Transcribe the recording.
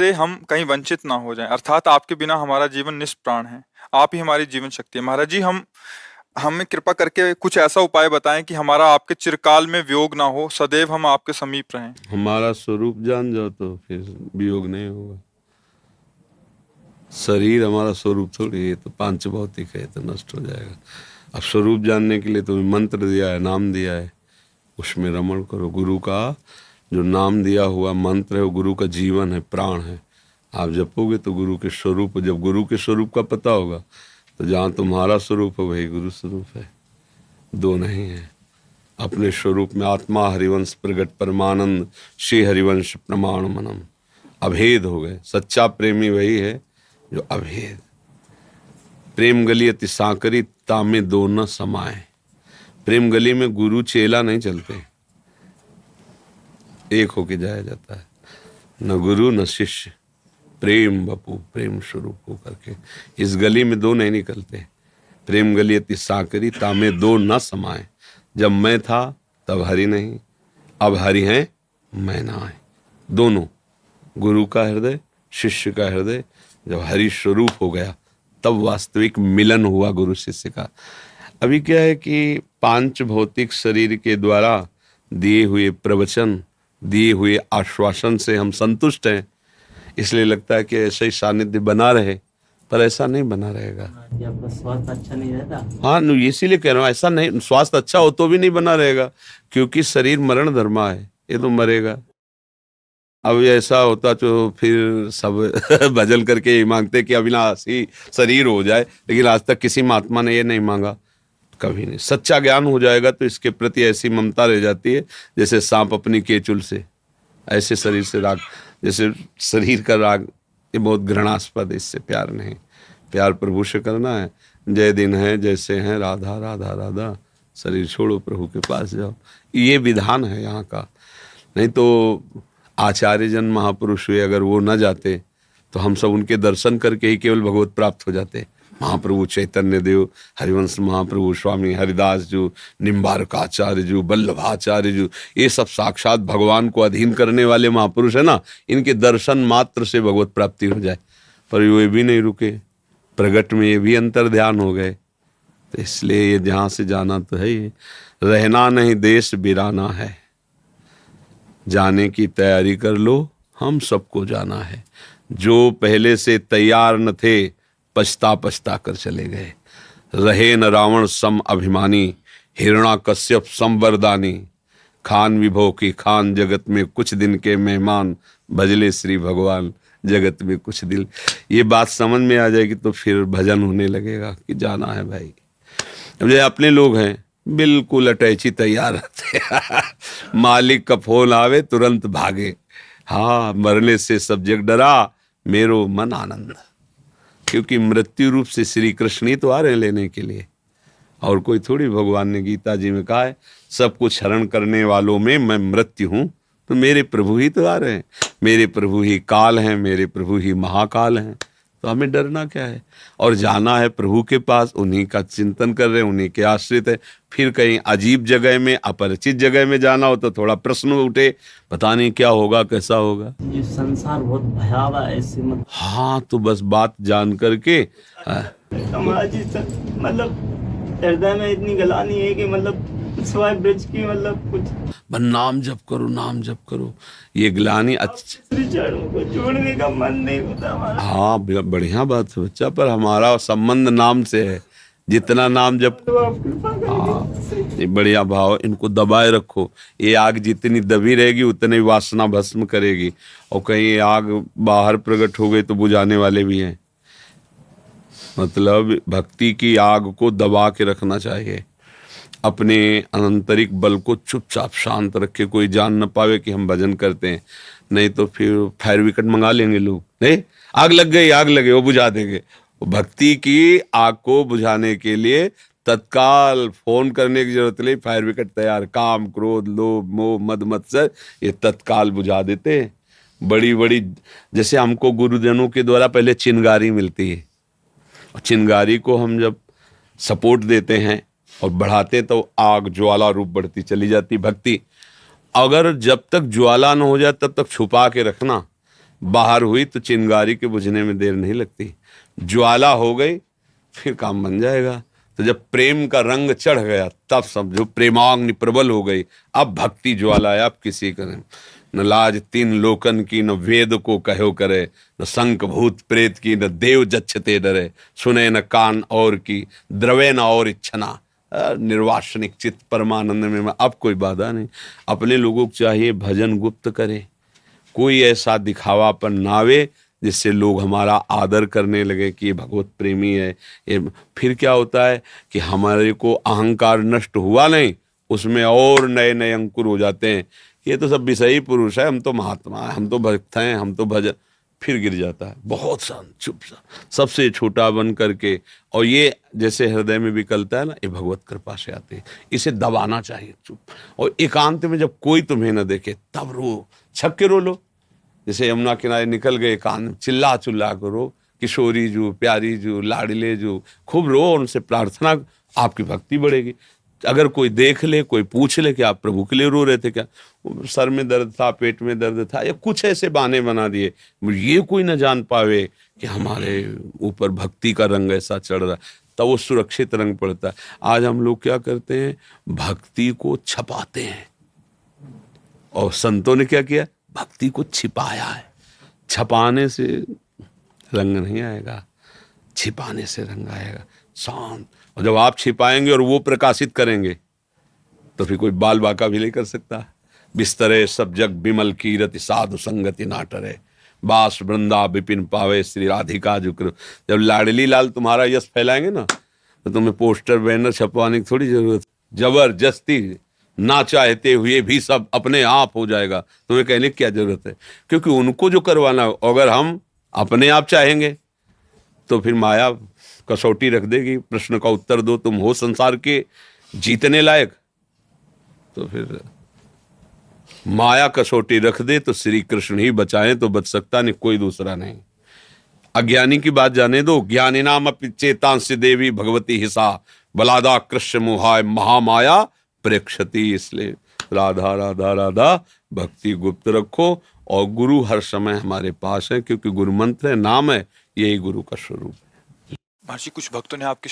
से हम कहीं वंचित ना हो जाएं, अर्थात आपके बिना हमारा जीवन निष्प्राण है। आप ही हमारी जीवन शक्ति है महाराज जी। हम हमें कृपा करके कुछ ऐसा उपाय बताएं कि हमारा आपके चिरकाल में वियोग ना हो, सदैव हम आपके समीप रहें। हमारा स्वरूप जान जाओ तो फिर वियोग नहीं होगा। शरीर हमारा स्वरूप थोड़ी है, तो पांच भौतिक है, तो नष्ट हो जाएगा। अब स्वरूप जानने के लिए तुम्हें मंत्र दिया है, नाम दिया है, उसमें रमण करो। गुरु का जो नाम दिया हुआ मंत्र है वो गुरु का जीवन है, प्राण है। आप जपोगे तो गुरु के स्वरूप, जब गुरु के स्वरूप का पता होगा तो जहाँ तुम्हारा स्वरूप है वही गुरु स्वरूप है, दो नहीं है। अपने स्वरूप में आत्मा हरिवंश प्रगट परमानंद श्री हरिवंश प्रमाण मनम, अभेद हो गए। सच्चा प्रेमी वही है जो अभेद। प्रेम गली अति सांकरी तामे दो न समाए। प्रेम गली में गुरु चेला नहीं चलते, एक होके जाया जाता है। न गुरु न शिष्य, प्रेम बपू, प्रेम स्वरूप हो करके इस गली में दो नहीं निकलते। प्रेम गली अति सांकरी तामे दो न समाए। जब मैं था तब हरि नहीं, अब हरि हैं मैं ना आए। दोनों, गुरु का हृदय, शिष्य का हृदय जब हरि स्वरूप हो गया तब वास्तविक मिलन हुआ गुरु शिष्य का। अभी क्या है कि पांच भौतिक शरीर के द्वारा दिए हुए प्रवचन, दिए हुए आश्वासन से हम संतुष्ट हैं, इसलिए लगता है कि ऐसा ही सानिध्य बना रहे, पर ऐसा नहीं बना रहेगा। आपका स्वास्थ्य अच्छा नहीं रहता। हाँ, इसीलिए कह रहा हूँ, ऐसा नहीं, स्वास्थ्य अच्छा हो तो भी नहीं बना रहेगा, क्योंकि शरीर मरण धर्मा है, ये तो मरेगा। अब ऐसा होता तो फिर सब भजन करके ये मांगते कि अविनाशी शरीर हो जाए, लेकिन आज तक किसी महात्मा ने ये नहीं मांगा, कभी नहीं। सच्चा ज्ञान हो जाएगा तो इसके प्रति ऐसी ममता रह जाती है जैसे सांप अपनी केचुल से। ऐसे शरीर से राग, जैसे शरीर का राग, ये बहुत घृणास्पद है, इससे प्यार नहीं। प्यार प्रभु से करना है। जय दिन है जैसे हैं राधा राधा राधा, शरीर छोड़ो प्रभु के पास जाओ, ये विधान है यहाँ का। नहीं तो आचार्य जन महापुरुष हुए, अगर वो न जाते तो हम सब उनके दर्शन करके ही केवल भगवत प्राप्त हो जाते। महाप्रभु चैतन्य देव, हरिवंश महाप्रभु, स्वामी हरिदास जी, निम्बारकाचार्य जी, वल्लभाचार्य जी, ये सब साक्षात भगवान को अधीन करने वाले महापुरुष है ना, इनके दर्शन मात्र से भगवत प्राप्ति हो जाए। पर ये भी नहीं रुके, प्रगट में ये भी अंतर ध्यान हो गए। तो इसलिए ये जहाँ से जाना तो है ही, रहना नहीं देश बिराना है। जाने की तैयारी कर लो, हम सबको जाना है। जो पहले से तैयार न थे पछता पछता कर चले गए। रहे न रावण सम अभिमानी, हिरण्याकश्यप सम वरदानी। खान विभो की खान जगत में कुछ दिन के मेहमान, भजले श्री भगवान जगत में कुछ दिल। ये बात समझ में आ जाएगी तो फिर भजन होने लगेगा कि जाना है भाई। अब जो अपने लोग हैं बिल्कुल अटैची तैयार रहते हैं मालिक का फोन आवे तुरंत भागे। हाँ, मरने से सब जग डरा, मेरो मन आनंद। क्योंकि मृत्यु रूप से श्री कृष्ण ही तो आ रहे हैं लेने के लिए, और कोई थोड़ी। भगवान ने गीता जी में कहा है, सब कुछ हरण करने वालों में मैं मृत्यु हूं, तो मेरे प्रभु ही तो आ रहे हैं। मेरे प्रभु ही काल हैं, मेरे प्रभु ही महाकाल हैं, तो हमें डरना क्या है। और जाना है प्रभु के पास, उन्हीं का चिंतन कर रहे हैं, उन्हीं के आश्रित है। फिर कहीं अजीब जगह में, अपरिचित जगह में जाना हो तो थोड़ा प्रश्न उठे, पता नहीं क्या होगा, कैसा होगा। ये संसार बहुत भयावह है, ऐसे हाँ, तो बस बात जान करके समाज मतलब हृदय में इतनी गलानी है कि मतलब सिवाय ब्रज की मतलब कुछ बस नाम जप करो, नाम जप करो। ये ग्लानी चरणों को छोड़ने का मन नहीं होता हमारा। हाँ, बढ़िया बात है बच्चा, पर हमारा संबंध नाम से है। जितना नाम जप, तो आप कृपा ये बढ़िया भाव, इनको दबाए रखो। ये आग जितनी दबी रहेगी उतनी वासना भस्म करेगी, और कहीं आग बाहर प्रकट हो गई तो बुझाने वाले भी हैं। मतलब भक्ति की आग को दबा के रखना चाहिए। अपने आंतरिक बल को चुपचाप शांत रखे, कोई जान न पावे कि हम भजन करते हैं। नहीं तो फिर फायर विकेट मंगा लेंगे लोग, नहीं आग लग गई, आग लगे, वो बुझा देंगे। भक्ति की आग को बुझाने के लिए तत्काल फोन करने की जरूरत नहीं, फायर विकेट तैयार। काम, क्रोध, लोभ, मोह, मद, मत्सर, ये तत्काल बुझा देते हैं। बड़ी बड़ी, जैसे हमको गुरुजनों के द्वारा पहले चिंगारी मिलती है, और चिंगारी को हम जब सपोर्ट देते हैं और बढ़ाते तो आग ज्वाला रूप बढ़ती चली जाती भक्ति। अगर जब तक ज्वाला न हो जाए तब तक छुपा के रखना, बाहर हुई तो चिंगारी के बुझने में देर नहीं लगती, ज्वाला हो गई फिर काम बन जाएगा। तो जब प्रेम का रंग चढ़ गया तब समझो प्रेमाग्नि प्रबल हो गई, अब भक्ति ज्वाला है, अब किसी का नहीं। न लाज तीन लोकन की, न वेद को कहो करे, न शंख भूत प्रेत की, न देव जच्छते डरे, सुने न कान और की, द्रवे न और इच्छना, निर्वासनिक चित्त परमानंद में अब कोई बाधा नहीं। अपने लोगों को चाहिए भजन गुप्त करे, कोई ऐसा दिखावापन ना आवे जिससे लोग हमारा आदर करने लगे कि ये भगवत प्रेमी है। ये फिर क्या होता है कि हमारे को अहंकार नष्ट हुआ नहीं, उसमें और नए नए अंकुर हो जाते हैं। ये तो सब विषयी पुरुष है, हम तो महात्मा है, हम तो भक्त हैं, हम तो भजन, फिर गिर जाता है बहुत शांत चुपचाप सबसे छोटा बन करके। और ये जैसे हृदय में विकलता है ना, ये भगवत कृपा से आते हैं, इसे दबाना चाहिए चुप। और एकांत में जब कोई तुम्हें न देखे तब रो, छक के रो लो। जैसे यमुना किनारे निकल गए कान, चिल्ला चिल्ला करो, किशोरी जू, प्यारी जू, लाडले जू, खूब रो, उनसे प्रार्थना, आपकी भक्ति बढ़ेगी। अगर कोई देख ले, कोई पूछ ले कि आप प्रभु के लिए रो रहे थे क्या, सर में दर्द था, पेट में दर्द था, या कुछ ऐसे बहाने बना दिए, ये कोई न जान पावे कि हमारे ऊपर भक्ति का रंग ऐसा चढ़ रहा, तब वो सुरक्षित रंग पड़ता है। आज हम लोग क्या करते हैं, भक्ति को छपाते हैं, और संतों ने क्या किया, भक्ति को छिपाया है। छपाने से रंग नहीं आएगा, छिपाने से रंग आएगा, शांत। और जब आप छिपाएंगे और वो प्रकाशित करेंगे तो फिर कोई बाल बाका भी नहीं कर सकता। बिस्तरे सब जग बिमल कीरति, साधु संगति नाटरे, बास वृंदा विपिन पावे, श्री राधिका जुक्र। जब लाडली लाल तुम्हारा यश फैलाएंगे ना, तो तुम्हें पोस्टर बैनर छपवाने की थोड़ी जरूरत, जबरदस्ती ना चाहते हुए भी सब अपने आप हो जाएगा, तुम्हें कहने की क्या जरूरत है, क्योंकि उनको जो करवाना है, अगर हम अपने आप चाहेंगे तो फिर माया कसौटी रख देगी, प्रश्न का उत्तर दो, तुम हो संसार के जीतने लायक, तो फिर माया कसौटी रख दे तो श्री कृष्ण ही बचाएं, तो बच सकता नहीं कोई दूसरा नहीं। अज्ञानी की बात जाने दो, ज्ञानी नाम अपि चेतांसि देवी भगवती हिसा, बलादा कृष्ण मोहाय महामाया प्रेक्षति। इसलिए राधा राधा राधा भक्ति गुप्त रखो, और गुरु हर समय हमारे पास है, क्योंकि गुरु मंत्र है, नाम है, यही गुरु का स्वरूप है। महर्षि, कुछ भक्तों ने आपके